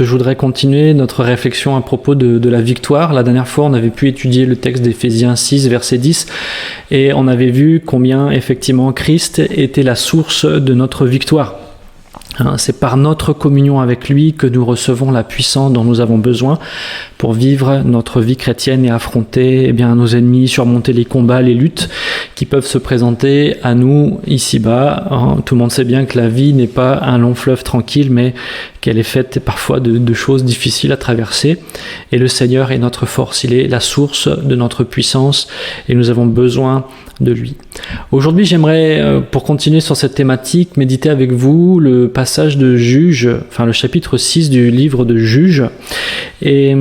Je voudrais continuer notre réflexion à propos de la victoire. La dernière fois, on avait pu étudier le texte d'Éphésiens 6, verset 10, et on avait vu combien, effectivement, Christ était la source de notre victoire. C'est par notre communion avec lui que nous recevons la puissance dont nous avons besoin pour vivre notre vie chrétienne et affronter nos ennemis, surmonter les combats, les luttes qui peuvent se présenter à nous ici-bas. Tout le monde sait bien que la vie n'est pas un long fleuve tranquille, mais qu'elle est faite parfois de choses difficiles à traverser. Et le Seigneur est notre force, il est la source de notre puissance et nous avons besoin de lui. Aujourd'hui, j'aimerais, pour continuer sur cette thématique, méditer avec vous le passage de Juge, enfin le chapitre 6 du livre de Juge. Et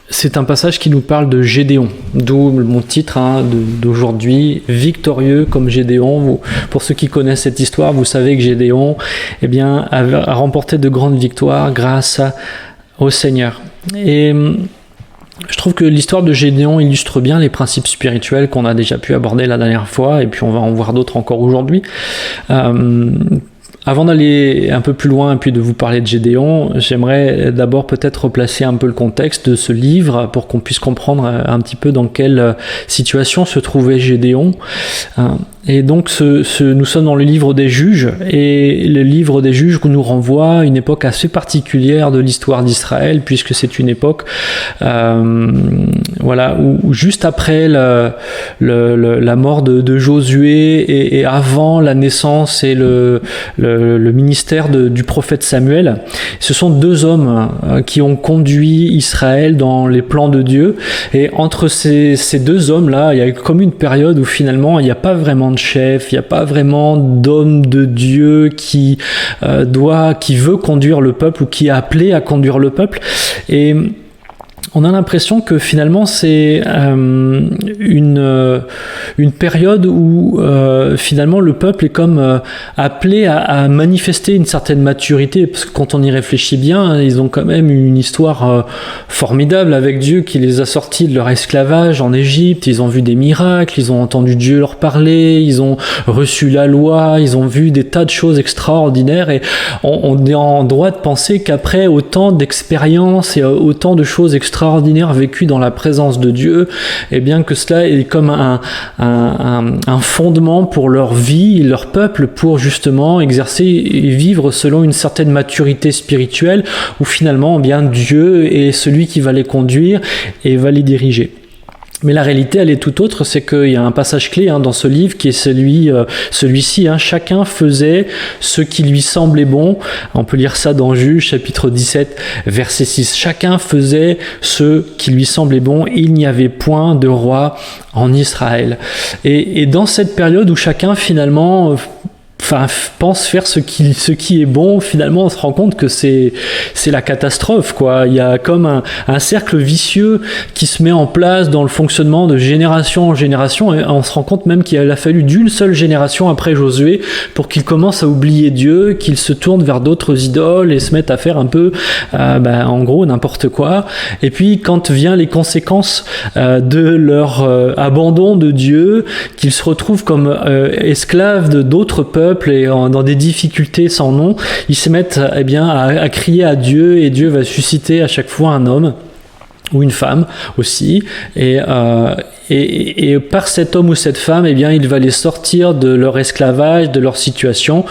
c'est un passage qui nous parle de Gédéon, d'où mon titre d'aujourd'hui, victorieux comme Gédéon. Pour ceux qui connaissent cette histoire, vous savez que Gédéon a remporté de grandes victoires grâce au Seigneur. Et je trouve que l'histoire de Gédéon illustre bien les principes spirituels qu'on a déjà pu aborder la dernière fois, et puis on va en voir d'autres encore aujourd'hui. Avant d'aller un peu plus loin et puis de vous parler de Gédéon, j'aimerais d'abord peut-être replacer un peu le contexte de ce livre pour qu'on puisse comprendre un petit peu dans quelle situation se trouvait Gédéon. Et donc nous sommes dans le livre des Juges, et le livre des Juges nous renvoie à une époque assez particulière de l'histoire d'Israël, puisque c'est une époque où juste après la mort de Josué et avant la naissance et le ministère du prophète Samuel, ce sont deux hommes qui ont conduit Israël dans les plans de Dieu. Et entre ces deux hommes-là, il y a comme une période où finalement il n'y a pas vraiment de chef, il n'y a pas vraiment d'homme de Dieu qui veut conduire le peuple ou qui est appelé à conduire le peuple. Et on a l'impression que finalement c'est une période où finalement le peuple est comme appelé à manifester une certaine maturité, parce que quand on y réfléchit bien, ils ont quand même une histoire formidable avec Dieu qui les a sortis de leur esclavage en Égypte. Ils ont vu des miracles, ils ont entendu Dieu leur parler, ils ont reçu la loi, ils ont vu des tas de choses extraordinaires, et on est en droit de penser qu'après autant d'expériences et autant de choses extraordinaires vécues dans la présence de Dieu, que cela est comme un fondement pour leur vie, leur peuple, pour justement exercer et vivre selon une certaine maturité spirituelle, où finalement Dieu est celui qui va les conduire et va les diriger. Mais la réalité, elle est tout autre, c'est qu'il y a un passage clé dans ce livre qui est celui-ci. Chacun faisait ce qui lui semblait bon. On peut lire ça dans Juge, chapitre 17, verset 6. Chacun faisait ce qui lui semblait bon. Il n'y avait point de roi en Israël. Et dans cette période où chacun finalement pense faire ce qui est bon, finalement on se rend compte que c'est la catastrophe, quoi. Il y a comme un cercle vicieux qui se met en place dans le fonctionnement de génération en génération, et on se rend compte même qu'il a fallu d'une seule génération après Josué pour qu'il commence à oublier Dieu, qu'il se tourne vers d'autres idoles et se mette à faire un peu en gros n'importe quoi. Et puis quand viennent les conséquences de leur abandon de Dieu, qu'ils se retrouvent comme esclaves d'autres peuples et dans des difficultés sans nom, ils se mettent à crier à Dieu, et Dieu va susciter à chaque fois un homme ou une femme aussi, et par cet homme ou cette femme, il va les sortir de leur esclavage, de leur situation,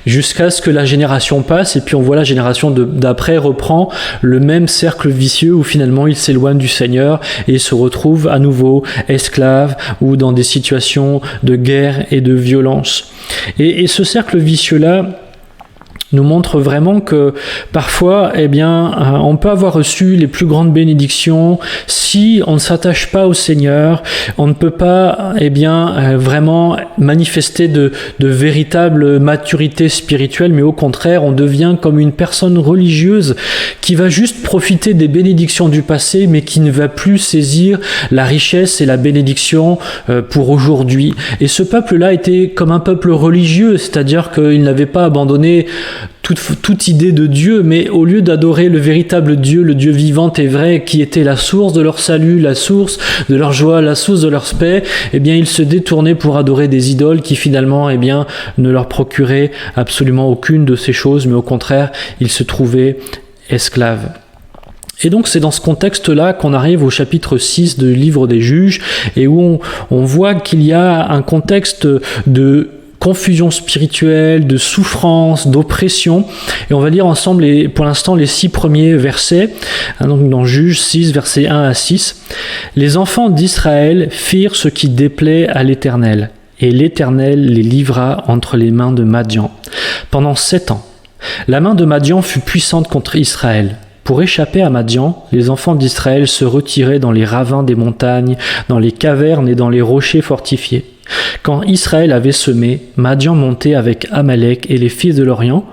jusqu'à ce que la génération passe, et puis on voit la génération d'après reprend le même cercle vicieux où finalement ils s'éloignent du Seigneur et se retrouvent à nouveau esclaves ou dans des situations de guerre et de violence. Et ce cercle vicieux-là nous montre vraiment que parfois, on peut avoir reçu les plus grandes bénédictions. Si on ne s'attache pas au Seigneur, on ne peut pas, vraiment manifester de véritable maturité spirituelle, mais au contraire, on devient comme une personne religieuse qui va juste profiter des bénédictions du passé, mais qui ne va plus saisir la richesse et la bénédiction pour aujourd'hui. Et ce peuple-là était comme un peuple religieux, c'est-à-dire qu'il n'avait pas abandonné toute idée de Dieu, mais au lieu d'adorer le véritable Dieu, le Dieu vivant et vrai, qui était la source de leur salut, la source de leur joie, la source de leur paix, eh bien, ils se détournaient pour adorer des idoles qui finalement, eh bien, ne leur procuraient absolument aucune de ces choses, mais au contraire, ils se trouvaient esclaves. Et donc c'est dans ce contexte-là qu'on arrive au chapitre 6 du livre des Juges, et où on voit qu'il y a un contexte de confusion spirituelle, de souffrance, d'oppression. Et on va lire ensemble pour l'instant les 6 premiers versets, donc dans Juges 6, versets 1 à 6. « Les enfants d'Israël firent ce qui déplaît à l'Éternel, et l'Éternel les livra entre les mains de Madian. Pendant 7 ans, la main de Madian fut puissante contre Israël. Pour échapper à Madian, les enfants d'Israël se retiraient dans les ravins des montagnes, dans les cavernes et dans les rochers fortifiés. Quand Israël avait semé, Madian montait avec Amalek et les fils de l'Orient,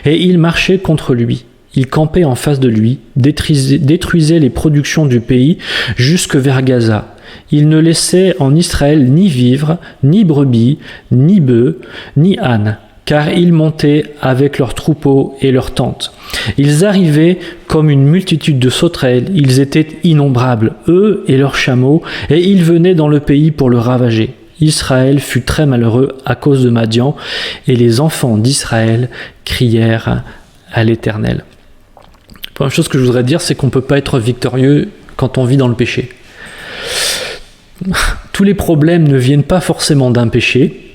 et ils marchaient contre lui. Ils campaient en face de lui, détruisaient les productions du pays jusque vers Gaza. Ils ne laissaient en Israël ni vivres, ni brebis, ni bœufs, ni ânes, car ils montaient avec leurs troupeaux et leurs tentes. Ils arrivaient comme une multitude de sauterelles, ils étaient innombrables, eux et leurs chameaux, et ils venaient dans le pays pour le ravager. Israël fut très malheureux à cause de Madian, et les enfants d'Israël crièrent à l'Éternel. La première chose que je voudrais dire, c'est qu'on ne peut pas être victorieux quand on vit dans le péché. Tous les problèmes ne viennent pas forcément d'un péché,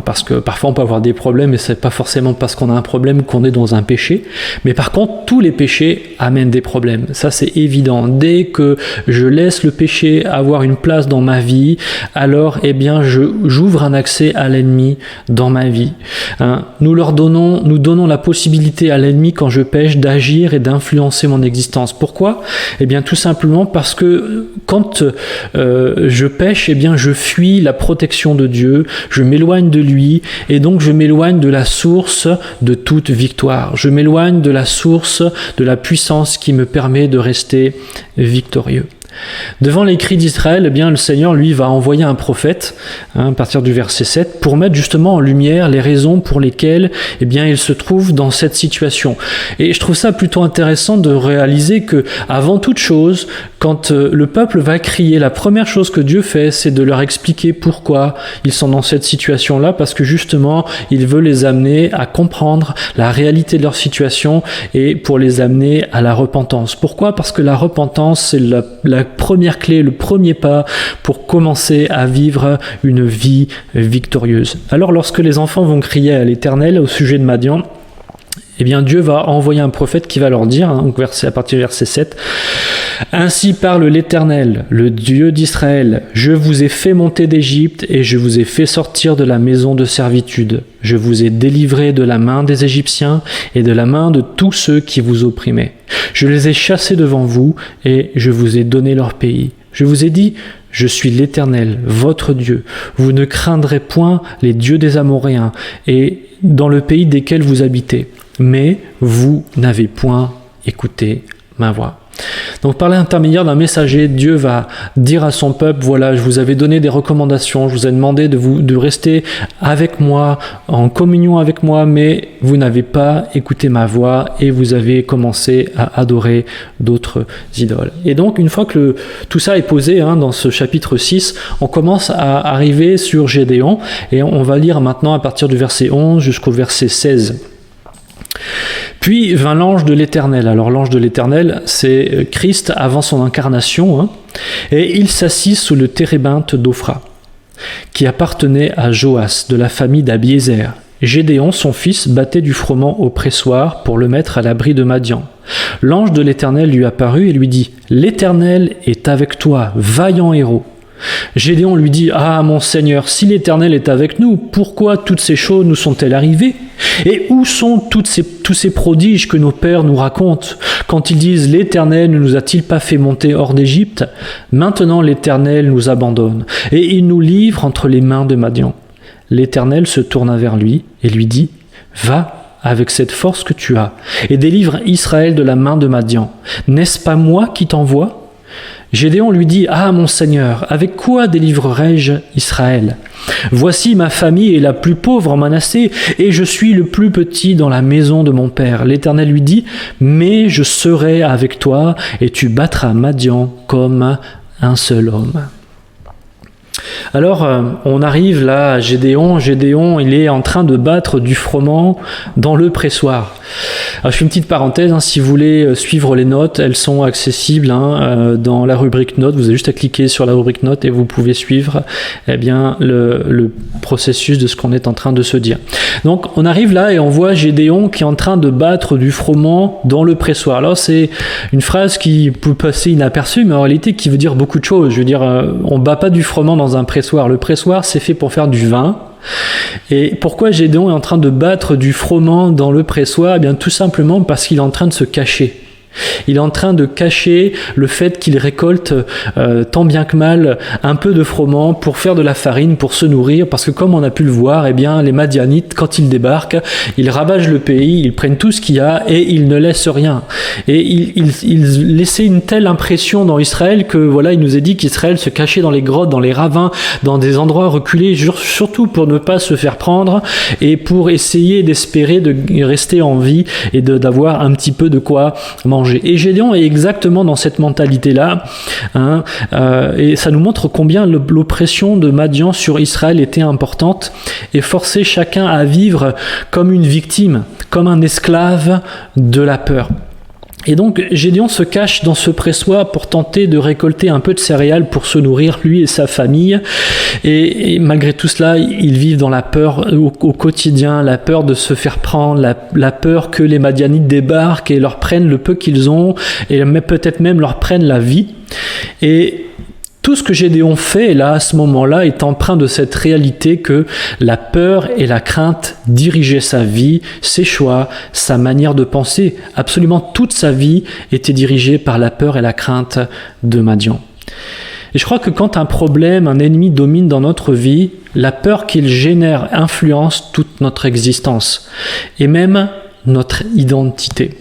parce que parfois on peut avoir des problèmes et c'est pas forcément parce qu'on a un problème qu'on est dans un péché, mais par contre tous les péchés amènent des problèmes, ça c'est évident. Dès que je laisse le péché avoir une place dans ma vie, alors eh bien j'ouvre un accès à l'ennemi dans ma vie. Nous donnons la possibilité à l'ennemi quand je pêche d'agir et d'influencer mon existence. Pourquoi ? Eh bien tout simplement parce que quand je pêche, eh bien je fuis la protection de Dieu, je m'éloigne de lui, et donc je m'éloigne de la source de toute victoire. Je m'éloigne de la source de la puissance qui me permet de rester victorieux. Devant les cris d'Israël, eh bien, le Seigneur, lui, va envoyer un prophète, à partir du verset 7, pour mettre justement en lumière les raisons pour lesquelles eh bien, il se trouve dans cette situation. Et je trouve ça plutôt intéressant de réaliser que, avant toute chose, quand le peuple va crier, la première chose que Dieu fait, c'est de leur expliquer pourquoi ils sont dans cette situation-là, parce que justement, il veut les amener à comprendre la réalité de leur situation et pour les amener à la repentance. Pourquoi ? Parce que la repentance, c'est la première clé, le premier pas pour commencer à vivre une vie victorieuse. Alors lorsque les enfants vont crier à l'Éternel au sujet de Madian, eh bien Dieu va envoyer un prophète qui va leur dire, à partir du verset 7, « Ainsi parle l'Éternel, le Dieu d'Israël, je vous ai fait monter d'Égypte et je vous ai fait sortir de la maison de servitude. Je vous ai délivré de la main des Égyptiens et de la main de tous ceux qui vous opprimaient. Je les ai chassés devant vous et je vous ai donné leur pays. Je vous ai dit, je suis l'Éternel, votre Dieu. Vous ne craindrez point les dieux des Amoréens et dans le pays desquels vous habitez. Mais vous n'avez point écouté ma voix. » Donc par l'intermédiaire d'un messager, Dieu va dire à son peuple, voilà, je vous avais donné des recommandations, je vous ai demandé de rester avec moi, en communion avec moi, mais vous n'avez pas écouté ma voix et vous avez commencé à adorer d'autres idoles. Et donc une fois que tout ça est posé dans ce chapitre 6, on commence à arriver sur Gédéon et on va lire maintenant à partir du verset 11 jusqu'au verset 16. Puis vint l'ange de l'Éternel. Alors l'ange de l'Éternel, c'est Christ avant son incarnation, et il s'assit sous le térébinthe d'Ophra, qui appartenait à Joas, de la famille d'Abiézer. Gédéon, son fils, battait du froment au pressoir pour le mettre à l'abri de Madian. L'ange de l'Éternel lui apparut et lui dit « L'Éternel est avec toi, vaillant héros !» Gédéon lui dit « Ah, mon Seigneur, si l'Éternel est avec nous, pourquoi toutes ces choses nous sont-elles arrivées ? Et où sont tous ces prodiges que nos pères nous racontent quand ils disent « L'Éternel ne nous a-t-il pas fait monter hors d'Égypte ? Maintenant l'Éternel nous abandonne, et il nous livre entre les mains de Madian. » L'Éternel se tourna vers lui et lui dit « Va avec cette force que tu as, et délivre Israël de la main de Madian. N'est-ce pas moi qui t'envoie ? Gédéon lui dit « Ah, mon Seigneur, avec quoi délivrerai-je Israël ? Voici ma famille est la plus pauvre en Manassé, et je suis le plus petit dans la maison de mon père. » L'Éternel lui dit « Mais je serai avec toi, et tu battras Madian comme un seul homme. » Alors, on arrive là à Gédéon. Gédéon, il est en train de battre du froment dans le pressoir. Alors, je fais une petite parenthèse, si vous voulez suivre les notes, elles sont accessibles dans la rubrique notes. Vous avez juste à cliquer sur la rubrique notes et vous pouvez suivre le processus de ce qu'on est en train de se dire. Donc, on arrive là et on voit Gédéon qui est en train de battre du froment dans le pressoir. Alors, c'est une phrase qui peut passer inaperçue, mais en réalité qui veut dire beaucoup de choses. Je veux dire, on bat pas du froment dans un pressoir. Le pressoir, c'est fait pour faire du vin. Et pourquoi Gédéon est en train de battre du froment dans le pressoir ? Eh bien, tout simplement parce qu'il est en train de se cacher. Il est en train de cacher le fait qu'il récolte tant bien que mal un peu de froment pour faire de la farine, pour se nourrir, parce que comme on a pu le voir, eh bien, les Madianites, quand ils débarquent, ils ravagent le pays, ils prennent tout ce qu'il y a et ils ne laissent rien. Et ils laissaient une telle impression dans Israël que voilà, il nous est dit qu'Israël se cachait dans les grottes, dans les ravins, dans des endroits reculés, surtout pour ne pas se faire prendre et pour essayer d'espérer de rester en vie et d'avoir un petit peu de quoi manger. Et Gédéon est exactement dans cette mentalité-là, et ça nous montre combien l'oppression de Madian sur Israël était importante et forçait chacun à vivre comme une victime, comme un esclave de la peur. Et donc Gédéon se cache dans ce pressoir pour tenter de récolter un peu de céréales pour se nourrir, lui et sa famille. Et malgré tout cela, ils vivent dans la peur au quotidien, la peur de se faire prendre, la peur que les Madianites débarquent et leur prennent le peu qu'ils ont, et peut-être même leur prennent la vie. Et tout ce que Gédéon fait là, à ce moment-là, est empreint de cette réalité que la peur et la crainte dirigeaient sa vie, ses choix, sa manière de penser. Absolument toute sa vie était dirigée par la peur et la crainte de Madian. Et je crois que quand un problème, un ennemi domine dans notre vie, la peur qu'il génère influence toute notre existence et même notre identité.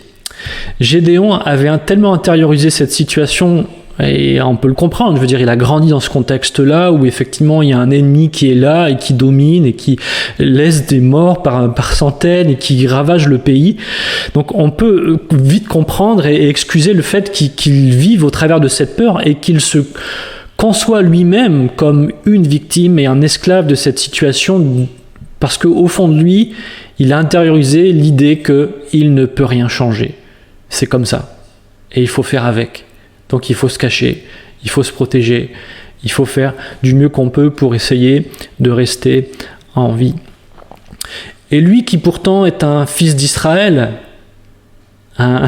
Gédéon avait tellement intériorisé cette situation. Et on peut le comprendre, je veux dire, il a grandi dans ce contexte-là où effectivement il y a un ennemi qui est là et qui domine et qui laisse des morts par centaines et qui ravage le pays. Donc on peut vite comprendre et excuser le fait qu'il vive au travers de cette peur et qu'il se conçoit lui-même comme une victime et un esclave de cette situation parce qu'au fond de lui, il a intériorisé l'idée qu'il ne peut rien changer. C'est comme ça. Et il faut faire avec. Donc il faut se cacher, il faut se protéger, il faut faire du mieux qu'on peut pour essayer de rester en vie. Et lui qui pourtant est un fils d'Israël, un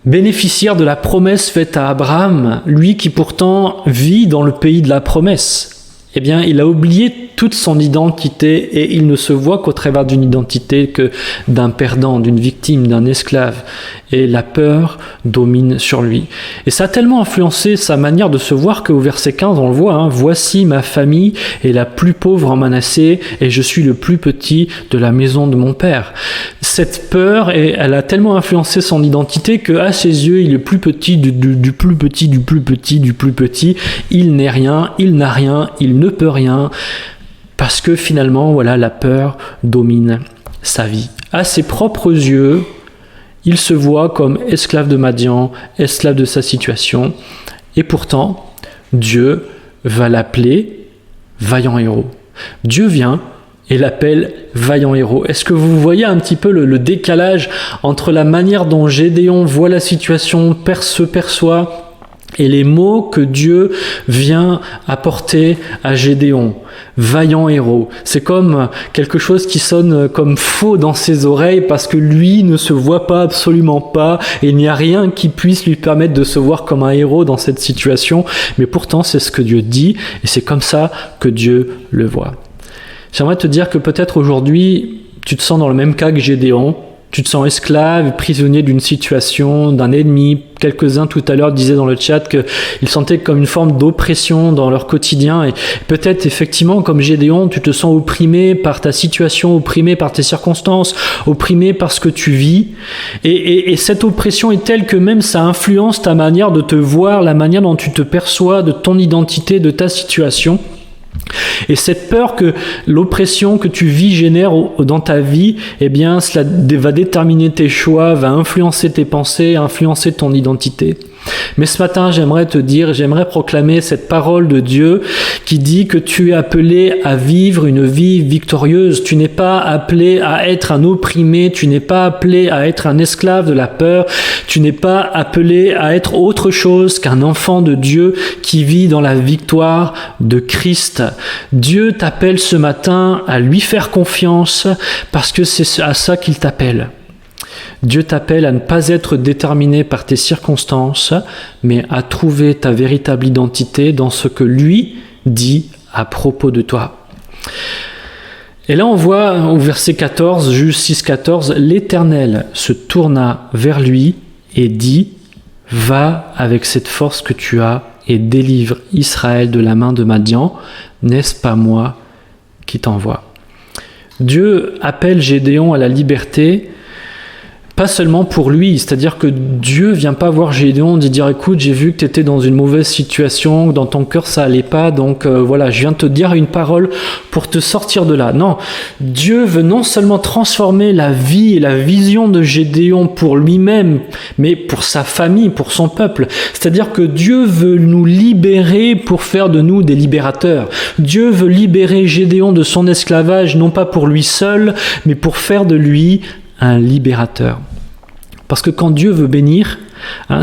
bénéficiaire de la promesse faite à Abraham, lui qui pourtant vit dans le pays de la promesse, eh bien il a oublié toute son identité et il ne se voit qu'au travers d'une identité que d'un perdant, d'une victime, d'un esclave. Et la peur domine sur lui. Et ça a tellement influencé sa manière de se voir qu'au verset 15, on le voit, voici ma famille est la plus pauvre en Manassé et je suis le plus petit de la maison de mon père. Cette peur, elle a tellement influencé son identité qu'à ses yeux, il est plus petit du plus petit, du plus petit, du plus petit. Il n'est rien, il n'a rien, il ne peut rien. Parce que finalement, voilà, la peur domine sa vie. À ses propres yeux, il se voit comme esclave de Madian, esclave de sa situation. Et pourtant, Dieu va l'appeler vaillant héros. Dieu vient et l'appelle vaillant héros. Est-ce que vous voyez un petit peu le décalage entre la manière dont Gédéon voit la situation, se perçoit, et les mots que Dieu vient apporter à Gédéon, vaillant héros. C'est comme quelque chose qui sonne comme faux dans ses oreilles parce que lui ne se voit pas, absolument pas, et il n'y a rien qui puisse lui permettre de se voir comme un héros dans cette situation, mais pourtant c'est ce que Dieu dit et c'est comme ça que Dieu le voit. J'aimerais te dire que peut-être aujourd'hui tu te sens dans le même cas que Gédéon, Tu te sens esclave, prisonnier d'une situation, d'un ennemi. Quelques-uns tout à l'heure disaient dans le chat qu'ils sentaient comme une forme d'oppression dans leur quotidien. Et peut-être effectivement, comme Gédéon, tu te sens opprimé par ta situation, opprimé par tes circonstances, opprimé par ce que tu vis. Et cette oppression est telle que même ça influence ta manière de te voir, la manière dont tu te perçois, de ton identité, de ta situation. Et cette peur que l'oppression que tu vis génère dans ta vie, eh bien, cela va déterminer tes choix, va influencer tes pensées, influencer ton identité. Mais ce matin, j'aimerais proclamer cette parole de Dieu qui dit que tu es appelé à vivre une vie victorieuse. Tu n'es pas appelé à être un opprimé, tu n'es pas appelé à être un esclave de la peur, tu n'es pas appelé à être autre chose qu'un enfant de Dieu qui vit dans la victoire de Christ. Dieu t'appelle ce matin à lui faire confiance parce que c'est à ça qu'il t'appelle. Dieu t'appelle à ne pas être déterminé par tes circonstances, mais à trouver ta véritable identité dans ce que lui dit à propos de toi. Et là on voit au verset 14, Juge 6,14, l'Éternel se tourna vers lui et dit « Va avec cette force que tu as et délivre Israël de la main de Madian, n'est-ce pas moi qui t'envoie ?» Dieu appelle Gédéon à la liberté, pas seulement pour lui, c'est-à-dire que Dieu vient pas voir Gédéon et dire « Écoute, j'ai vu que tu étais dans une mauvaise situation, dans ton cœur ça allait pas, donc voilà, je viens te dire une parole pour te sortir de là. » Non, Dieu veut non seulement transformer la vie et la vision de Gédéon pour lui-même, mais pour sa famille, pour son peuple. C'est-à-dire que Dieu veut nous libérer pour faire de nous des libérateurs. Dieu veut libérer Gédéon de son esclavage, non pas pour lui seul, mais pour faire de lui un libérateur. Parce que quand Dieu veut bénir,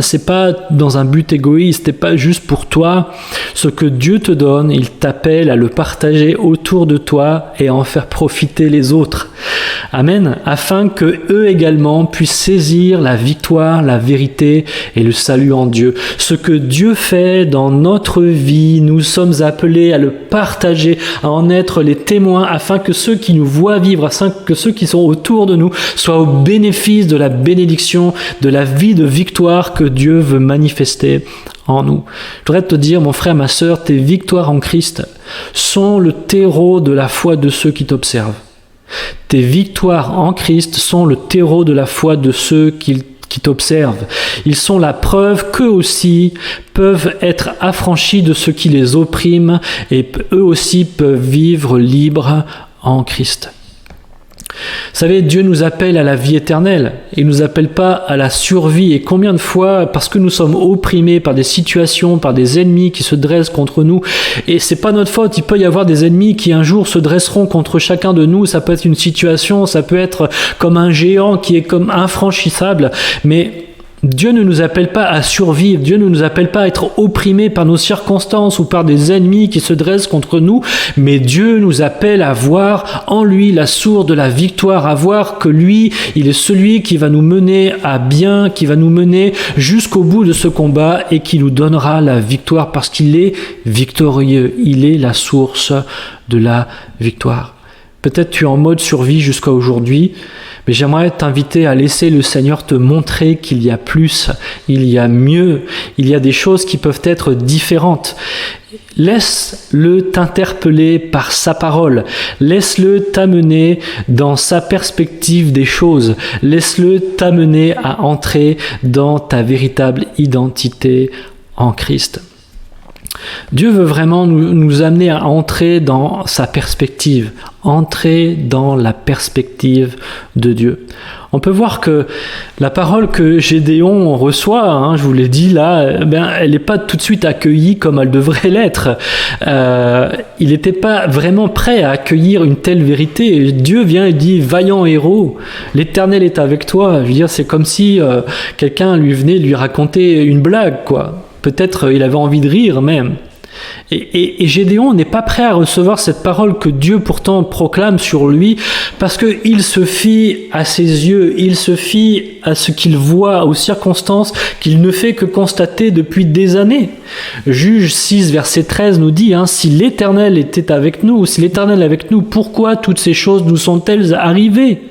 c'est pas dans un but égoïste, c'est pas juste pour toi. Ce que Dieu te donne, il t'appelle à le partager autour de toi et à en faire profiter les autres. Amen. Afin que eux également puissent saisir la victoire, la vérité et le salut en Dieu. Ce que Dieu fait dans notre vie, nous sommes appelés à le partager, à en être les témoins, afin que ceux qui nous voient vivre, afin que ceux qui sont autour de nous soient au bénéfice de la bénédiction, de la vie de victoire que Dieu veut manifester en nous. Je voudrais te dire, mon frère, ma sœur, tes victoires en Christ sont le terreau de la foi de ceux qui t'observent. Tes victoires en Christ sont le terreau de la foi de ceux qui t'observent. Ils sont la preuve qu'eux aussi peuvent être affranchis de ceux qui les oppriment et eux aussi peuvent vivre libres en Christ. Vous savez, Dieu nous appelle à la vie éternelle. Il ne nous appelle pas à la survie. Et combien de fois, parce que nous sommes opprimés par des situations, par des ennemis qui se dressent contre nous, et c'est pas notre faute, il peut y avoir des ennemis qui un jour se dresseront contre chacun de nous. Ça peut être une situation, ça peut être comme un géant qui est comme infranchissable, mais Dieu ne nous appelle pas à survivre, Dieu ne nous appelle pas à être opprimés par nos circonstances ou par des ennemis qui se dressent contre nous, mais Dieu nous appelle à voir en lui la source de la victoire, à voir que lui, il est celui qui va nous mener à bien, qui va nous mener jusqu'au bout de ce combat et qui nous donnera la victoire parce qu'il est victorieux, il est la source de la victoire. Peut-être tu es en mode survie jusqu'à aujourd'hui, mais j'aimerais t'inviter à laisser le Seigneur te montrer qu'il y a plus, il y a mieux, il y a des choses qui peuvent être différentes. Laisse-le t'interpeller par sa parole, laisse-le t'amener dans sa perspective des choses, laisse-le t'amener à entrer dans ta véritable identité en Christ. Dieu veut vraiment nous amener à entrer dans sa perspective, entrer dans la perspective de Dieu. On peut voir que la parole que Gédéon reçoit, je vous l'ai dit là, elle n'est pas tout de suite accueillie comme elle devrait l'être. Il n'était pas vraiment prêt à accueillir une telle vérité. Dieu vient et dit « Vaillant héros, l'Éternel est avec toi ». Je veux dire, c'est comme si quelqu'un lui raconter une blague, quoi. Peut-être il avait envie de rire même. Et Gédéon n'est pas prêt à recevoir cette parole que Dieu pourtant proclame sur lui parce qu'il se fie à ses yeux, il se fie à ce qu'il voit, aux circonstances qu'il ne fait que constater depuis des années. Juge 6, verset 13 nous dit « Si l'Éternel était avec nous, si l'Éternel est avec nous, pourquoi toutes ces choses nous sont-elles arrivées ?»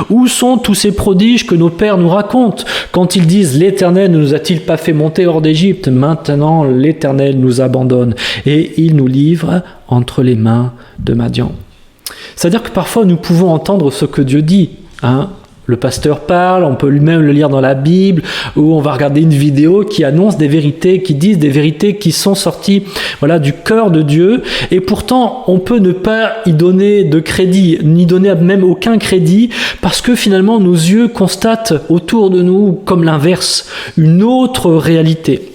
Où sont tous ces prodiges que nos pères nous racontent quand ils disent « L'Éternel ne nous a-t-il pas fait monter hors d'Égypte ? Maintenant l'Éternel nous abandonne et il nous livre entre les mains de Madian. » C'est-à-dire que parfois nous pouvons entendre ce que Dieu dit. Le pasteur parle, on peut même le lire dans la Bible, ou on va regarder une vidéo qui annonce des vérités, qui disent des vérités qui sont sorties du cœur de Dieu, et pourtant on peut ne pas y donner de crédit, ni donner même aucun crédit, parce que finalement nos yeux constatent autour de nous, comme l'inverse, une autre réalité.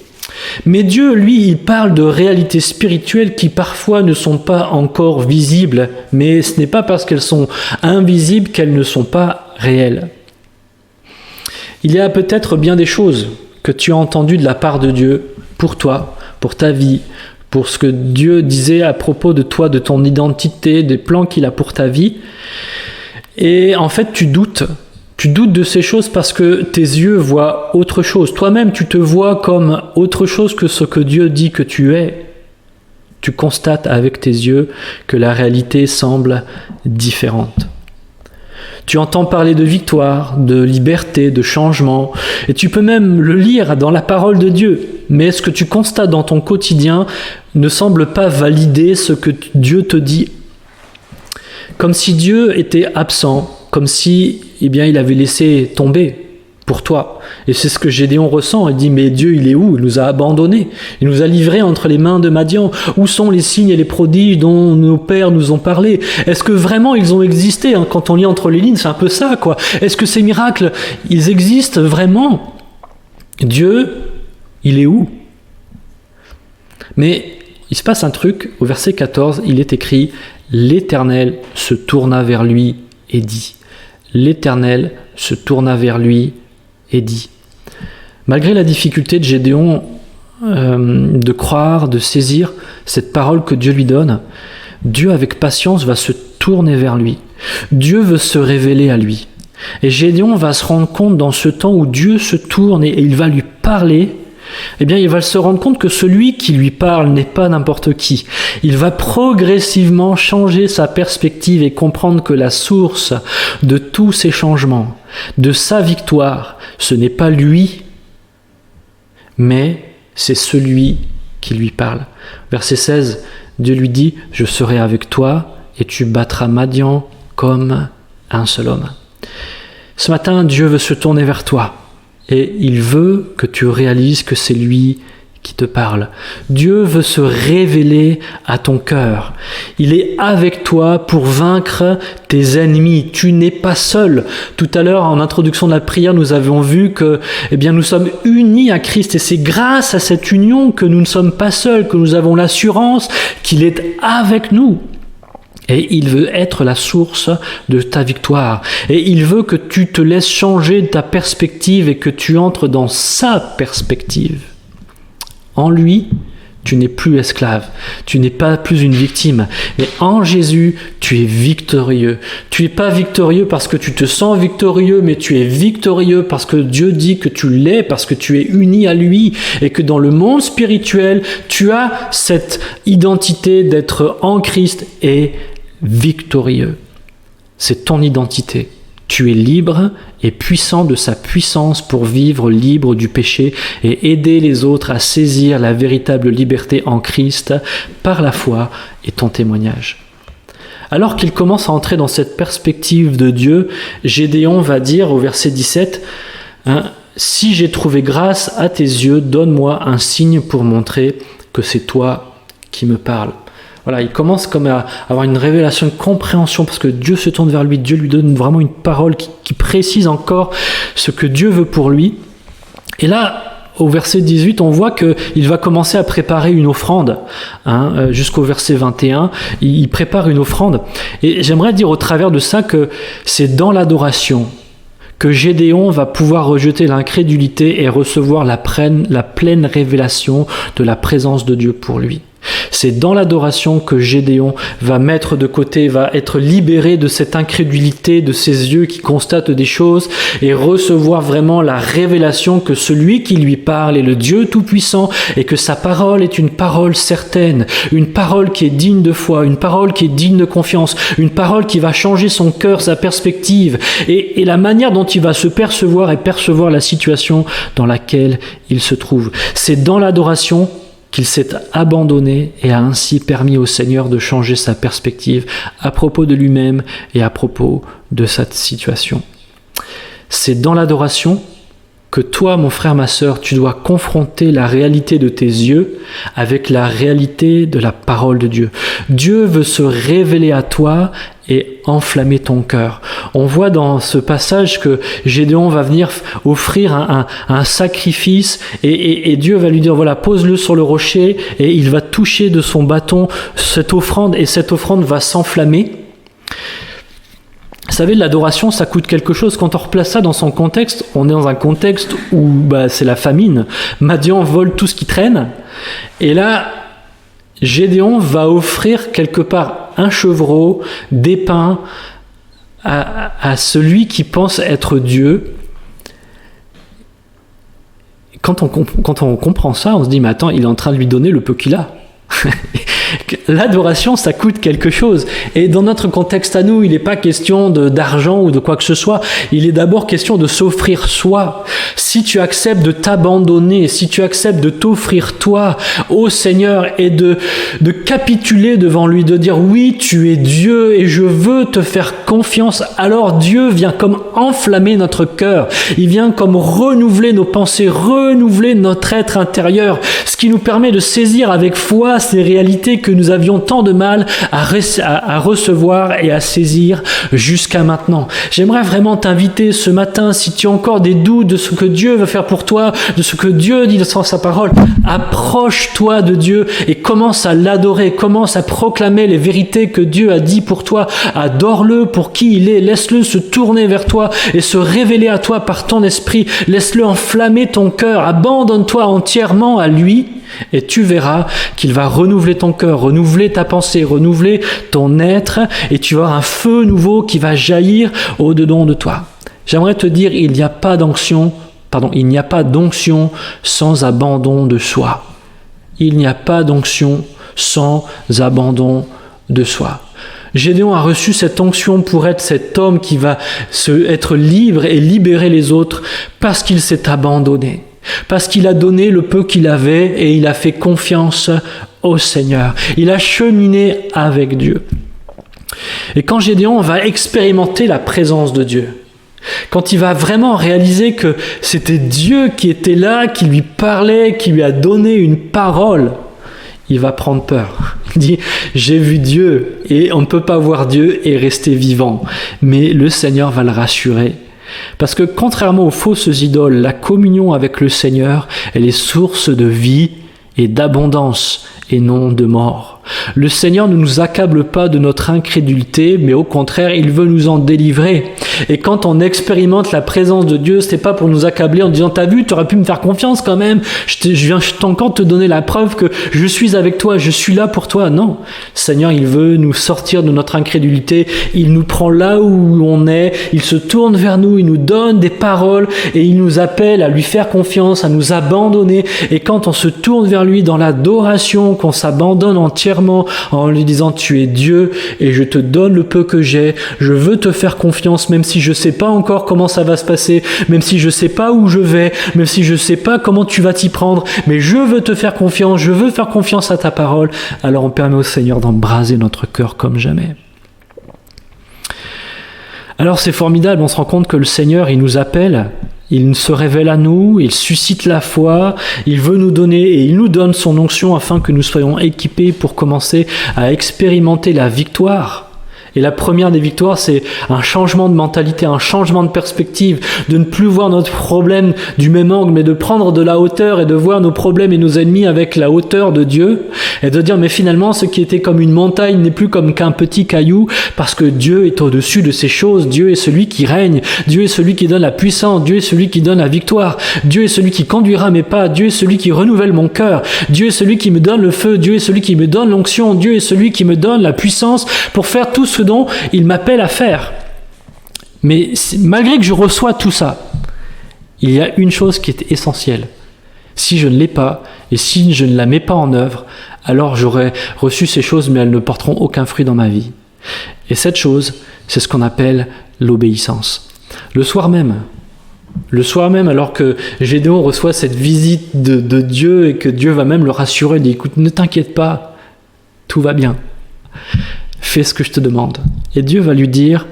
Mais Dieu, lui, il parle de réalités spirituelles qui parfois ne sont pas encore visibles, mais ce n'est pas parce qu'elles sont invisibles qu'elles ne sont pas réelles. Il y a peut-être bien des choses que tu as entendues de la part de Dieu pour toi, pour ta vie, pour ce que Dieu disait à propos de toi, de ton identité, des plans qu'il a pour ta vie. Et en fait, tu doutes. Tu doutes de ces choses parce que tes yeux voient autre chose. Toi-même, tu te vois comme autre chose que ce que Dieu dit que tu es. Tu constates avec tes yeux que la réalité semble différente. Tu entends parler de victoire, de liberté, de changement, et tu peux même le lire dans la parole de Dieu. Mais ce que tu constates dans ton quotidien ne semble pas valider ce que Dieu te dit. Comme si Dieu était absent, comme si il avait laissé tomber pour toi. Et c'est ce que Gédéon ressent. Il dit, mais Dieu, il est où ? Il nous a abandonnés. Il nous a livrés entre les mains de Madian. Où sont les signes et les prodiges dont nos pères nous ont parlé ? Est-ce que vraiment ils ont existé ? Quand on lit entre les lignes, c'est un peu ça, quoi. Est-ce que ces miracles, ils existent vraiment ? Dieu, il est où ? Mais il se passe un truc. Au verset 14, il est écrit, « L'Éternel se tourna vers lui et dit. » L'Éternel se tourna vers lui et dit. Malgré la difficulté de Gédéon de croire, de saisir cette parole que Dieu lui donne, Dieu avec patience va se tourner vers lui. Dieu veut se révéler à lui. Et Gédéon va se rendre compte dans ce temps où Dieu se tourne et il va lui parler, il va se rendre compte que celui qui lui parle n'est pas n'importe qui. Il va progressivement changer sa perspective et comprendre que la source de tous ces changements, de sa victoire, ce n'est pas lui, mais c'est celui qui lui parle. Verset 16, Dieu lui dit « Je serai avec toi et tu battras Madian comme un seul homme. » Ce matin, Dieu veut se tourner vers toi. Et il veut que tu réalises que c'est lui qui te parle. Dieu veut se révéler à ton cœur. Il est avec toi pour vaincre tes ennemis. Tu n'es pas seul. Tout à l'heure, en introduction de la prière, nous avons vu que nous sommes unis à Christ. Et c'est grâce à cette union que nous ne sommes pas seuls, que nous avons l'assurance qu'il est avec nous. Et il veut être la source de ta victoire. Et il veut que tu te laisses changer de ta perspective et que tu entres dans sa perspective. En lui, tu n'es plus esclave. Tu n'es pas plus une victime. Mais en Jésus, tu es victorieux. Tu n'es pas victorieux parce que tu te sens victorieux, mais tu es victorieux parce que Dieu dit que tu l'es, parce que tu es uni à lui et que dans le monde spirituel, tu as cette identité d'être en Christ et victorieux. C'est ton identité. Tu es libre et puissant de sa puissance pour vivre libre du péché et aider les autres à saisir la véritable liberté en Christ par la foi et ton témoignage. Alors qu'il commence à entrer dans cette perspective de Dieu, Gédéon va dire au verset 17 « Si j'ai trouvé grâce à tes yeux, donne-moi un signe pour montrer que c'est toi qui me parles. » Voilà, il commence comme à avoir une révélation, une compréhension, parce que Dieu se tourne vers lui, Dieu lui donne vraiment une parole qui précise encore ce que Dieu veut pour lui. Et là, au verset 18, on voit qu'il va commencer à préparer une offrande. Jusqu'au verset 21, il prépare une offrande. Et j'aimerais dire au travers de ça que c'est dans l'adoration que Gédéon va pouvoir rejeter l'incrédulité et recevoir la pleine révélation de la présence de Dieu pour lui. C'est dans l'adoration que Gédéon va mettre de côté, va être libéré de cette incrédulité, de ses yeux qui constatent des choses et recevoir vraiment la révélation que celui qui lui parle est le Dieu Tout-Puissant et que sa parole est une parole certaine, une parole qui est digne de foi, une parole qui est digne de confiance, une parole qui va changer son cœur, sa perspective et la manière dont il va se percevoir et percevoir la situation dans laquelle il se trouve. C'est dans l'adoration qu'il s'est abandonné et a ainsi permis au Seigneur de changer sa perspective à propos de lui-même et à propos de cette situation. C'est dans l'adoration que toi, mon frère, ma sœur, tu dois confronter la réalité de tes yeux avec la réalité de la parole de Dieu. Dieu veut se révéler à toi et enflammer ton cœur. On voit dans ce passage que Gédéon va venir offrir un sacrifice et Dieu va lui dire, voilà, pose-le sur le rocher et il va toucher de son bâton cette offrande et cette offrande va s'enflammer. Vous savez, l'adoration, ça coûte quelque chose. Quand on replace ça dans son contexte, on est dans un contexte où c'est la famine. Madian vole tout ce qui traîne. Et là, Gédéon va offrir quelque part un chevreau, des pains à celui qui pense être Dieu. Quand on comprend ça, on se dit, mais attends, il est en train de lui donner le peu qu'il a. L'adoration, ça coûte quelque chose. Et dans notre contexte à nous, il n'est pas question d'argent ou de quoi que ce soit. Il est d'abord question de s'offrir soi. Si tu acceptes de t'abandonner, si tu acceptes de t'offrir toi au Seigneur et de capituler devant lui, de dire oui, tu es Dieu et je veux te faire confiance, alors Dieu vient comme enflammer notre cœur. Il vient comme renouveler nos pensées, renouveler notre être intérieur, ce qui nous permet de saisir avec foi ces réalités que nous avions tant de mal à recevoir et à saisir jusqu'à maintenant. J'aimerais vraiment t'inviter ce matin, si tu as encore des doutes de ce que Dieu veut faire pour toi, de ce que Dieu dit dans sa parole, approche-toi de Dieu et commence à l'adorer, commence à proclamer les vérités que Dieu a dit pour toi, adore-le pour qui il est, laisse-le se tourner vers toi et se révéler à toi par ton esprit, laisse-le enflammer ton cœur, abandonne-toi entièrement à lui. Et tu verras qu'il va renouveler ton cœur, renouveler ta pensée, renouveler ton être, et tu vas avoir un feu nouveau qui va jaillir au-dedans de toi. J'aimerais te dire, il n'y a pas d'onction sans abandon de soi. Il n'y a pas d'onction sans abandon de soi. Gédéon a reçu cette onction pour être cet homme qui va être libre et libérer les autres parce qu'il s'est abandonné. Parce qu'il a donné le peu qu'il avait et il a fait confiance au Seigneur. Il a cheminé avec Dieu. Et quand Gédéon va expérimenter la présence de Dieu, quand il va vraiment réaliser que c'était Dieu qui était là, qui lui parlait, qui lui a donné une parole, il va prendre peur. Il dit, j'ai vu Dieu et on ne peut pas voir Dieu et rester vivant. Mais le Seigneur va le rassurer. Parce que contrairement aux fausses idoles, la communion avec le Seigneur, elle est source de vie et d'abondance et non de mort. Le Seigneur ne nous accable pas de notre incrédulité, mais au contraire, il veut nous en délivrer. Et quand on expérimente la présence de Dieu, c'est pas pour nous accabler en disant « T'as vu, tu aurais pu me faire confiance quand même, je viens encore te donner la preuve que je suis avec toi, je suis là pour toi. » Non, le Seigneur, il veut nous sortir de notre incrédulité, il nous prend là où on est, il se tourne vers nous, il nous donne des paroles et il nous appelle à lui faire confiance, à nous abandonner. Et quand on se tourne vers lui dans l'adoration, qu'on s'abandonne entièrement en lui disant « Tu es Dieu et je te donne le peu que j'ai, je veux te faire confiance même si je ne sais pas encore comment ça va se passer, même si je ne sais pas où je vais, même si je ne sais pas comment tu vas t'y prendre, mais je veux te faire confiance, je veux faire confiance à ta parole. » Alors on permet au Seigneur d'embraser notre cœur comme jamais. Alors c'est formidable, on se rend compte que le Seigneur, il nous appelle, il se révèle à nous, il suscite la foi, il veut nous donner et il nous donne son onction afin que nous soyons équipés pour commencer à expérimenter la victoire. Et la première des victoires, c'est un changement de mentalité, un changement de perspective, de ne plus voir notre problème du même angle, mais de prendre de la hauteur et de voir nos problèmes et nos ennemis avec la hauteur de Dieu. et de dire mais finalement ce qui était comme une montagne n'est plus comme qu'un petit caillou parce que Dieu est au-dessus de ces choses. Dieu est celui qui règne, Dieu est celui qui donne la puissance, Dieu est celui qui donne la victoire, Dieu est celui qui conduira mes pas, Dieu est celui qui renouvelle mon cœur, Dieu est celui qui me donne le feu, Dieu est celui qui me donne l'onction, Dieu est celui qui me donne la puissance pour faire tout ce dont il m'appelle à faire. Mais malgré que je reçois tout ça, il y a une chose qui est essentielle. Si je ne l'ai pas, et si je ne la mets pas en œuvre, alors j'aurai reçu ces choses, mais elles ne porteront aucun fruit dans ma vie. Et cette chose, c'est ce qu'on appelle l'obéissance. Le soir même, alors que Gédéon reçoit cette visite de Dieu et que Dieu va même le rassurer, il dit « Écoute, ne t'inquiète pas, tout va bien. Fais ce que je te demande. » Et Dieu va lui dire,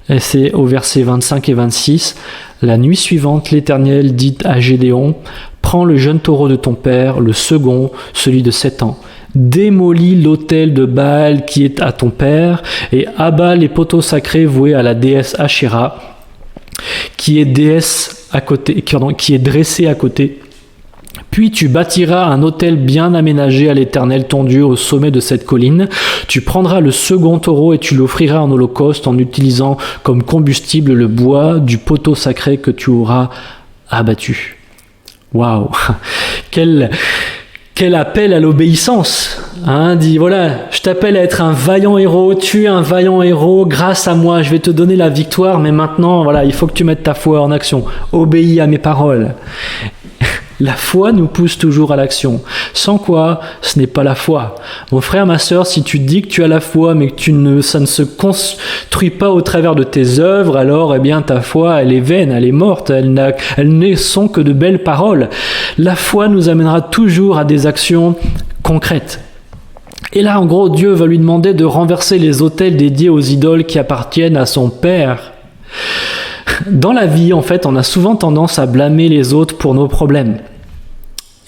et c'est au verset 25 et 26, « La nuit suivante, l'Éternel dit à Gédéon, « Prends le jeune taureau de ton père, le second, celui de 7 ans. Démolis l'autel de Baal qui est à ton père et abat les poteaux sacrés voués à la déesse Ashéra, qui est dressée à côté. Puis tu bâtiras un autel bien aménagé à l'Éternel ton Dieu au sommet de cette colline. Tu prendras le second taureau et tu l'offriras en holocauste en utilisant comme combustible le bois du poteau sacré que tu auras abattu. » Waouh, quel appel à l'obéissance, dit voilà, je t'appelle à être un vaillant héros, tu es un vaillant héros, grâce à moi je vais te donner la victoire, mais maintenant voilà, il faut que tu mettes ta foi en action, obéis à mes paroles. La foi nous pousse toujours à l'action. Sans quoi, ce n'est pas la foi. Mon frère, ma sœur, si tu dis que tu as la foi, mais que ça ne se construit pas au travers de tes œuvres, alors, ta foi, elle est vaine, elle est morte, elles ne sont que de belles paroles. La foi nous amènera toujours à des actions concrètes. Et là, en gros, Dieu va lui demander de renverser les autels dédiés aux idoles qui appartiennent à son père. Dans la vie, en fait, on a souvent tendance à blâmer les autres pour nos problèmes.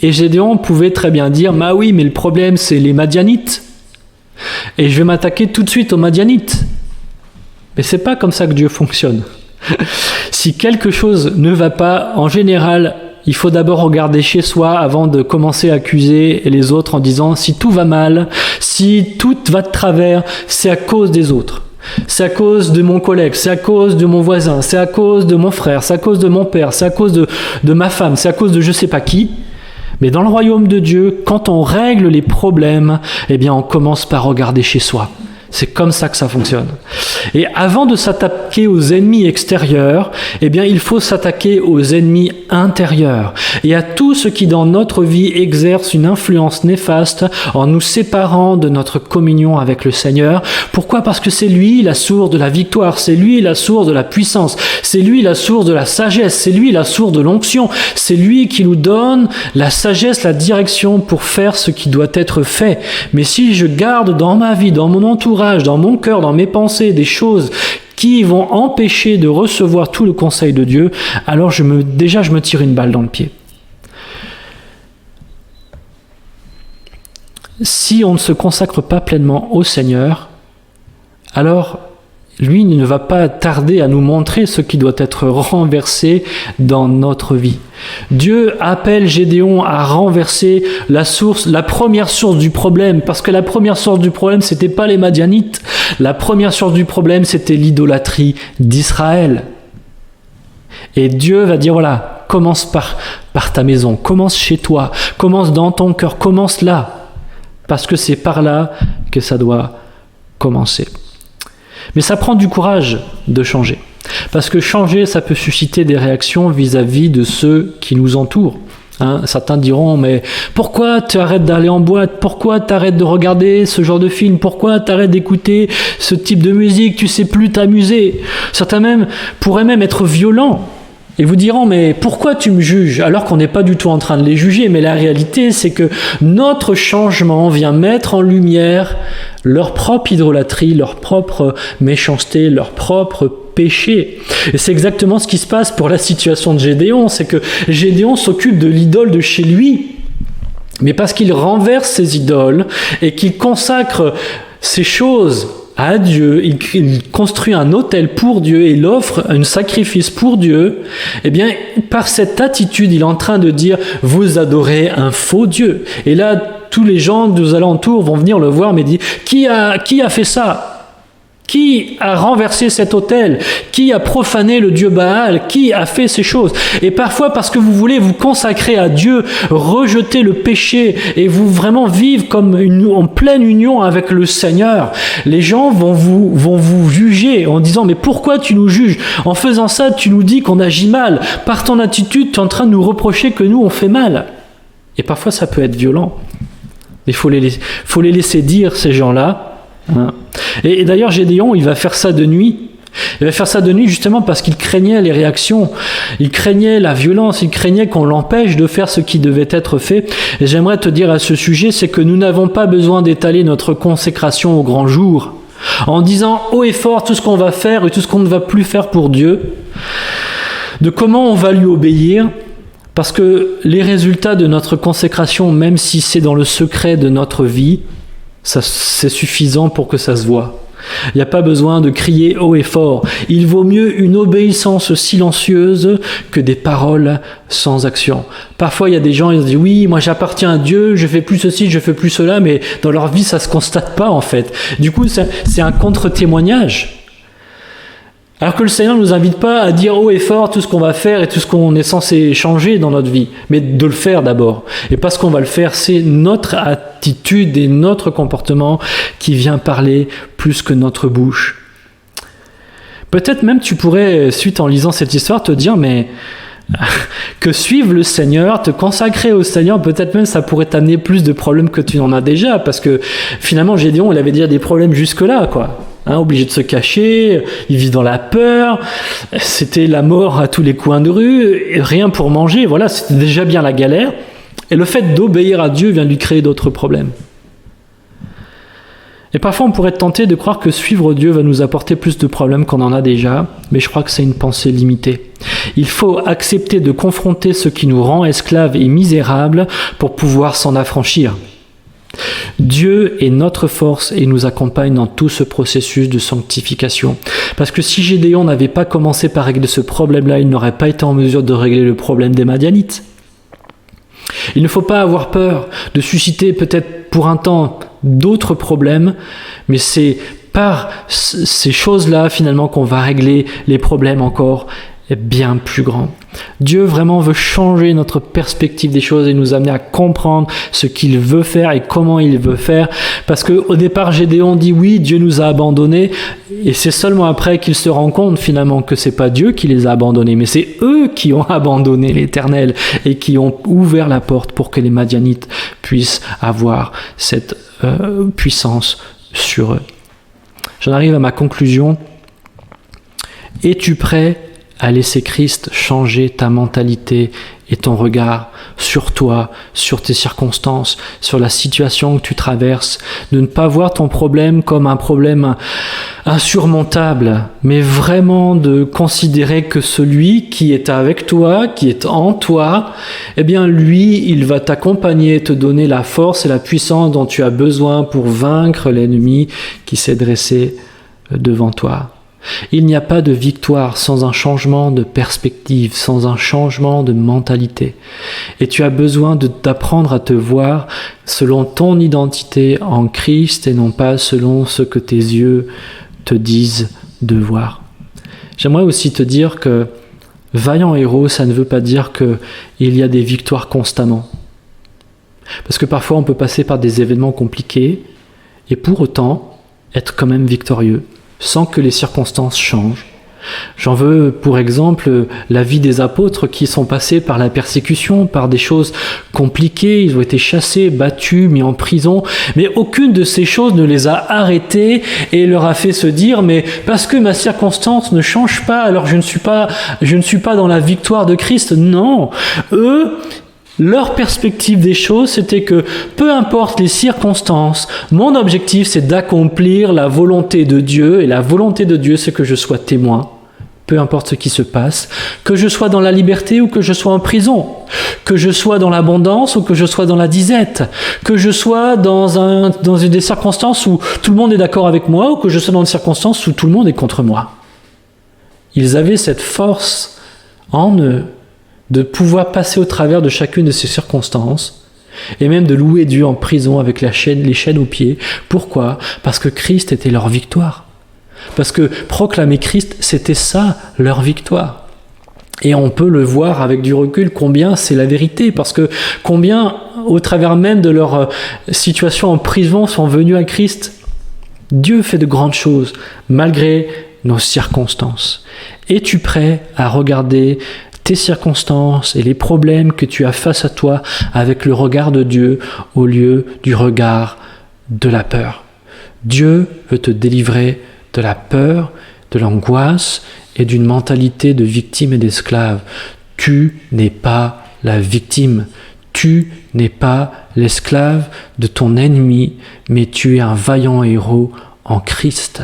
Et Gédéon pouvait très bien dire « Bah oui, mais le problème, c'est les Madianites. Et je vais m'attaquer tout de suite aux Madianites. » Mais c'est pas comme ça que Dieu fonctionne. Si quelque chose ne va pas, en général, il faut d'abord regarder chez soi avant de commencer à accuser les autres en disant « Si tout va mal, si tout va de travers, c'est à cause des autres. » C'est à cause de mon collègue, c'est à cause de mon voisin, c'est à cause de mon frère, c'est à cause de mon père, c'est à cause de ma femme, c'est à cause de je sais pas qui. Mais dans le royaume de Dieu, quand on règle les problèmes, on commence par regarder chez soi. C'est comme ça que ça fonctionne. Et avant de s'attaquer aux ennemis extérieurs, il faut s'attaquer aux ennemis intérieurs et à tout ce qui dans notre vie exerce une influence néfaste en nous séparant de notre communion avec le Seigneur. Pourquoi ? Parce que c'est lui la source de la victoire, c'est lui la source de la puissance, c'est lui la source de la sagesse, c'est lui la source de l'onction, c'est lui qui nous donne la sagesse, la direction pour faire ce qui doit être fait. Mais si je garde dans ma vie, dans mon entourage, dans mon cœur, dans mes pensées, des choses qui vont empêcher de recevoir tout le conseil de Dieu, alors je me tire une balle dans le pied. Si on ne se consacre pas pleinement au Seigneur, alors lui ne va pas tarder à nous montrer ce qui doit être renversé dans notre vie. Dieu appelle Gédéon à renverser la première source du problème, parce que la première source du problème, c'était pas les Madianites. La première source du problème, c'était l'idolâtrie d'Israël. Et Dieu va dire, voilà, commence par ta maison, commence chez toi, commence dans ton cœur, commence là, parce que c'est par là que ça doit commencer. Mais ça prend du courage de changer. Parce que changer, ça peut susciter des réactions vis-à-vis de ceux qui nous entourent. Certains diront, mais pourquoi tu arrêtes d'aller en boîte ? Pourquoi tu arrêtes de regarder ce genre de film ? Pourquoi tu arrêtes d'écouter ce type de musique ? Tu sais plus t'amuser. Certains pourraient même être violents et vous diront, mais pourquoi tu me juges ? Alors qu'on n'est pas du tout en train de les juger. Mais la réalité, c'est que notre changement vient mettre en lumière leur propre idolâtrie, leur propre méchanceté, leur propre péché. Et c'est exactement ce qui se passe pour la situation de Gédéon. C'est que Gédéon s'occupe de l'idole de chez lui. Mais parce qu'il renverse ses idoles et qu'il consacre ces choses à Dieu, il construit un autel pour Dieu et il offre un sacrifice pour Dieu, par cette attitude, il est en train de dire « vous adorez un faux Dieu ». Et là, tous les gens des alentours vont venir le voir, mais dire qui a fait ça? Qui a renversé cet autel? Qui a profané le dieu Baal? Qui a fait ces choses? Et parfois, parce que vous voulez vous consacrer à Dieu, rejeter le péché et vous vraiment vivre comme en pleine union avec le Seigneur, les gens vont vous juger en disant mais pourquoi tu nous juges? En faisant ça, tu nous dis qu'on agit mal. Par ton attitude, tu es en train de nous reprocher que nous, on fait mal. Et parfois, ça peut être violent. Mais il faut les laisser dire, ces gens-là. Et d'ailleurs, Gédéon, il va faire ça de nuit. Il va faire ça de nuit justement parce qu'il craignait les réactions, il craignait la violence, il craignait qu'on l'empêche de faire ce qui devait être fait. Et j'aimerais te dire à ce sujet, c'est que nous n'avons pas besoin d'étaler notre consécration au grand jour, en disant haut et fort tout ce qu'on va faire et tout ce qu'on ne va plus faire pour Dieu, de comment on va lui obéir. Parce que les résultats de notre consécration, même si c'est dans le secret de notre vie, ça, c'est suffisant pour que ça se voit. Il n'y a pas besoin de crier haut et fort. Il vaut mieux une obéissance silencieuse que des paroles sans action. Parfois, il y a des gens qui disent « Oui, moi j'appartiens à Dieu, je fais plus ceci, je fais plus cela », mais dans leur vie, ça ne se constate pas en fait. Du coup, c'est un contre-témoignage. Alors que le Seigneur ne nous invite pas à dire haut et fort tout ce qu'on va faire et tout ce qu'on est censé changer dans notre vie, mais de le faire d'abord. Et parce qu'on va le faire, c'est notre attitude et notre comportement qui vient parler plus que notre bouche. Peut-être même tu pourrais, suite en lisant cette histoire, te dire, mais que suivre le Seigneur, te consacrer au Seigneur, peut-être même ça pourrait t'amener plus de problèmes que tu en as déjà, parce que finalement Gédéon, il avait déjà des problèmes jusque-là, quoi. Obligé de se cacher, il vit dans la peur, c'était la mort à tous les coins de rue, rien pour manger, voilà, c'était déjà bien la galère. Et le fait d'obéir à Dieu vient lui créer d'autres problèmes. Et parfois on pourrait être tenté de croire que suivre Dieu va nous apporter plus de problèmes qu'on en a déjà, mais je crois que c'est une pensée limitée. Il faut accepter de confronter ce qui nous rend esclaves et misérables pour pouvoir s'en affranchir. Dieu est notre force et nous accompagne dans tout ce processus de sanctification. Parce que si Gédéon n'avait pas commencé par régler ce problème-là, il n'aurait pas été en mesure de régler le problème des Madianites. Il ne faut pas avoir peur de susciter peut-être pour un temps d'autres problèmes, mais c'est par ces choses-là finalement qu'on va régler les problèmes encore bien plus grands. Dieu vraiment veut changer notre perspective des choses et nous amener à comprendre ce qu'il veut faire et comment il veut faire. Parce qu'au départ, Gédéon dit oui, Dieu nous a abandonnés. Et c'est seulement après qu'il se rend compte finalement que c'est pas Dieu qui les a abandonnés, mais c'est eux qui ont abandonné l'Éternel et qui ont ouvert la porte pour que les Madianites puissent avoir cette puissance sur eux. J'en arrive à ma conclusion. Es-tu prêt à laisser Christ changer ta mentalité et ton regard sur toi, sur tes circonstances, sur la situation que tu traverses, de ne pas voir ton problème comme un problème insurmontable, mais vraiment de considérer que celui qui est avec toi, qui est en toi, eh bien lui, il va t'accompagner, te donner la force et la puissance dont tu as besoin pour vaincre l'ennemi qui s'est dressé devant toi. Il n'y a pas de victoire sans un changement de perspective, sans un changement de mentalité. Et tu as besoin d'apprendre à te voir selon ton identité en Christ et non pas selon ce que tes yeux te disent de voir. J'aimerais aussi te dire que vaillant héros, ça ne veut pas dire qu'il y a des victoires constamment. Parce que parfois on peut passer par des événements compliqués et pour autant être quand même victorieux, sans que les circonstances changent. J'en veux pour exemple la vie des apôtres qui sont passés par la persécution, par des choses compliquées, ils ont été chassés, battus, mis en prison, mais aucune de ces choses ne les a arrêtés et leur a fait se dire mais parce que ma circonstance ne change pas, alors je ne suis pas dans la victoire de Christ. Non, eux, leur perspective des choses, c'était que peu importe les circonstances, mon objectif c'est d'accomplir la volonté de Dieu, et la volonté de Dieu c'est que je sois témoin, peu importe ce qui se passe, que je sois dans la liberté ou que je sois en prison, que je sois dans l'abondance ou que je sois dans la disette, que je sois dans des circonstances où tout le monde est d'accord avec moi ou que je sois dans des circonstances où tout le monde est contre moi. Ils avaient cette force en eux de pouvoir passer au travers de chacune de ces circonstances et même de louer Dieu en prison avec les chaînes aux pieds. Pourquoi ? Parce que Christ était leur victoire. Parce que proclamer Christ, c'était ça, leur victoire. Et on peut le voir avec du recul combien c'est la vérité, parce que combien, au travers même de leur situation en prison, sont venus à Christ. Dieu fait de grandes choses, malgré nos circonstances. Es-tu prêt à regarder tes circonstances et les problèmes que tu as face à toi avec le regard de Dieu au lieu du regard de la peur? Dieu veut te délivrer de la peur, de l'angoisse et d'une mentalité de victime et d'esclave. Tu n'es pas la victime. Tu n'es pas l'esclave de ton ennemi, mais tu es un vaillant héros en Christ.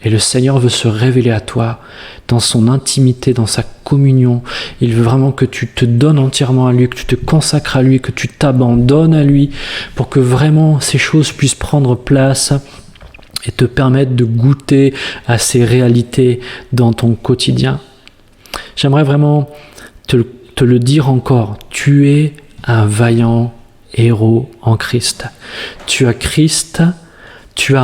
Et le Seigneur veut se révéler à toi dans son intimité, dans sa communion. Il veut vraiment que tu te donnes entièrement à lui, que tu te consacres à lui, que tu t'abandonnes à lui, pour que vraiment ces choses puissent prendre place et te permettre de goûter à ces réalités dans ton quotidien. J'aimerais vraiment te le dire encore. Tu es un vaillant héros en Christ. Tu as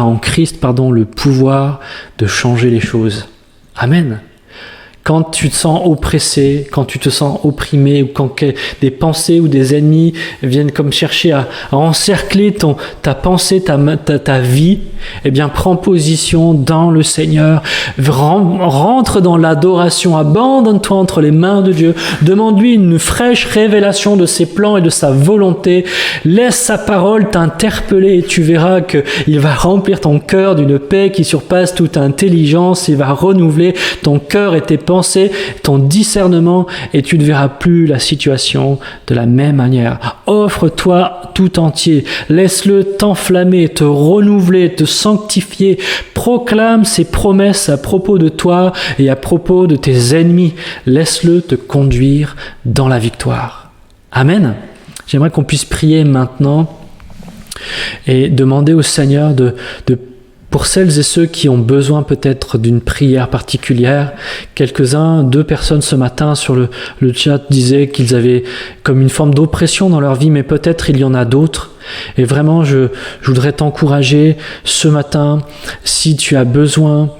en Christ, le pouvoir de changer les choses. Amen. Quand tu te sens oppressé, quand tu te sens opprimé, ou quand des pensées ou des ennemis viennent comme chercher à encercler ta pensée, ta vie, eh bien prends position dans le Seigneur, rentre dans l'adoration, abandonne-toi entre les mains de Dieu, demande-lui une fraîche révélation de ses plans et de sa volonté, laisse sa parole t'interpeller et tu verras qu'il va remplir ton cœur d'une paix qui surpasse toute intelligence, il va renouveler ton cœur et tes pensées, ton discernement, et tu ne verras plus la situation de la même manière. Offre-toi tout entier, laisse-le t'enflammer, te renouveler, te sanctifier, proclame ses promesses à propos de toi et à propos de tes ennemis, laisse-le te conduire dans la victoire. Amen. J'aimerais qu'on puisse prier maintenant et demander au Seigneur pour celles et ceux qui ont besoin peut-être d'une prière particulière. Deux personnes ce matin sur le chat disaient qu'ils avaient comme une forme d'oppression dans leur vie, mais peut-être il y en a d'autres. Et vraiment, je voudrais t'encourager ce matin, si tu as besoin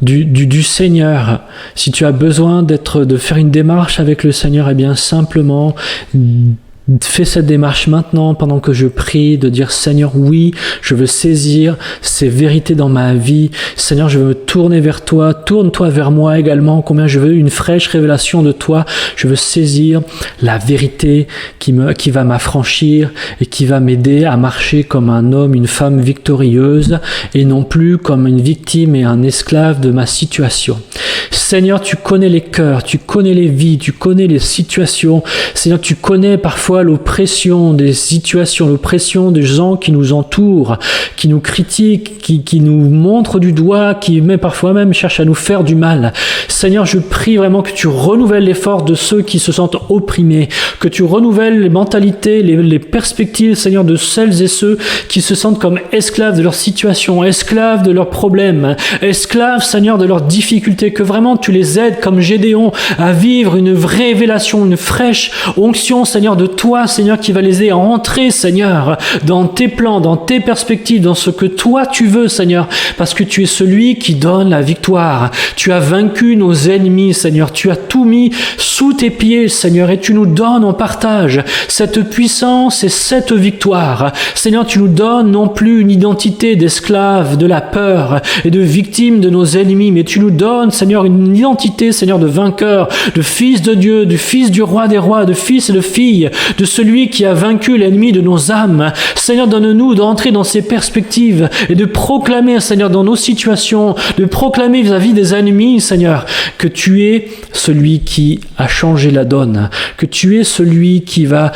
du Seigneur, si tu as besoin de faire une démarche avec le Seigneur, eh bien simplement fais cette démarche maintenant pendant que je prie, de dire Seigneur, oui, je veux saisir ces vérités dans ma vie. Seigneur, je veux me tourner vers toi, tourne-toi vers moi également, combien je veux une fraîche révélation de toi. Je veux saisir la vérité qui va m'affranchir et qui va m'aider à marcher comme un homme, une femme victorieuse et non plus comme une victime et un esclave de ma situation. Seigneur, tu connais les cœurs, tu connais les vies, tu connais les situations. Seigneur, tu connais parfois l'oppression des situations, l'oppression des gens qui nous entourent, qui nous critiquent, qui nous montrent du doigt, qui parfois même cherchent à nous faire du mal. Seigneur, je prie vraiment que tu renouvelles les forces de ceux qui se sentent opprimés, que tu renouvelles les mentalités, les perspectives, Seigneur, de celles et ceux qui se sentent comme esclaves de leur situation, esclaves de leurs problèmes, esclaves, Seigneur, de leurs difficultés, que vraiment tu les aides comme Gédéon à vivre une vraie révélation, une fraîche onction, Seigneur, de toi, Seigneur, qui va les aider à entrer, Seigneur, dans tes plans, dans tes perspectives, dans ce que toi tu veux, Seigneur, parce que tu es celui qui donne la victoire. Tu as vaincu nos ennemis, Seigneur. Tu as tout mis sous tes pieds, Seigneur, et tu nous donnes en partage cette puissance et cette victoire. Seigneur, tu nous donnes non plus une identité d'esclave, de la peur et de victime de nos ennemis, mais tu nous donnes, Seigneur, une identité, Seigneur, de vainqueur, de fils de Dieu, de fils du roi des rois, de fils et de fille, de celui qui a vaincu l'ennemi de nos âmes. Seigneur, donne-nous d'entrer dans ces perspectives et de proclamer, Seigneur, dans nos situations, de proclamer vis-à-vis des ennemis, Seigneur, que tu es celui qui a changé la donne, que tu es celui qui va,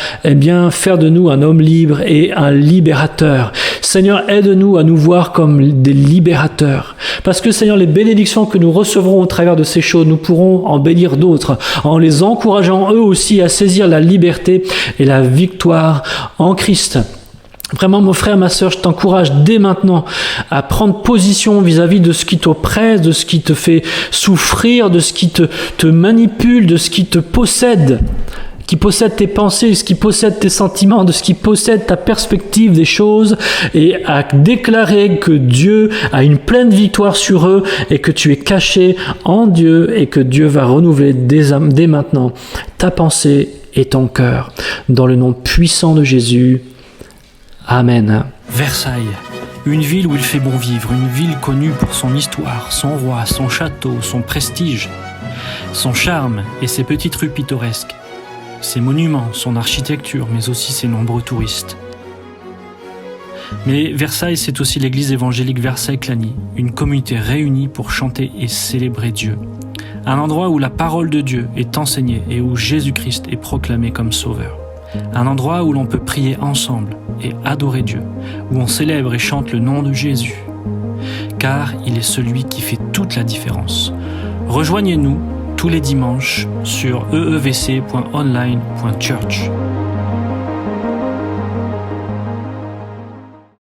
faire de nous un homme libre et un libérateur. Seigneur, aide-nous à nous voir comme des libérateurs. Parce que, Seigneur, les bénédictions que nous recevrons au travers de ces choses, nous pourrons en bénir d'autres, en les encourageant eux aussi à saisir la liberté et la victoire en Christ. Vraiment, mon frère, ma sœur, je t'encourage dès maintenant à prendre position vis-à-vis de ce qui t'oppresse, de ce qui te fait souffrir, de ce qui te manipule, de ce qui te possède. qui possède tes pensées, ce qui possède tes sentiments, de ce qui possède ta perspective des choses, et à déclarer que Dieu a une pleine victoire sur eux et que tu es caché en Dieu et que Dieu va renouveler dès maintenant ta pensée et ton cœur. Dans le nom puissant de Jésus. Amen. Versailles, une ville où il fait bon vivre, une ville connue pour son histoire, son roi, son château, son prestige, son charme et ses petites rues pittoresques, ses monuments, son architecture, mais aussi ses nombreux touristes. Mais Versailles, c'est aussi l'église évangélique Versailles-Clagny, une communauté réunie pour chanter et célébrer Dieu. Un endroit où la parole de Dieu est enseignée et où Jésus-Christ est proclamé comme sauveur. Un endroit où l'on peut prier ensemble et adorer Dieu, où on célèbre et chante le nom de Jésus, car il est celui qui fait toute la différence. Rejoignez-nous tous les dimanches sur eevc.online.church.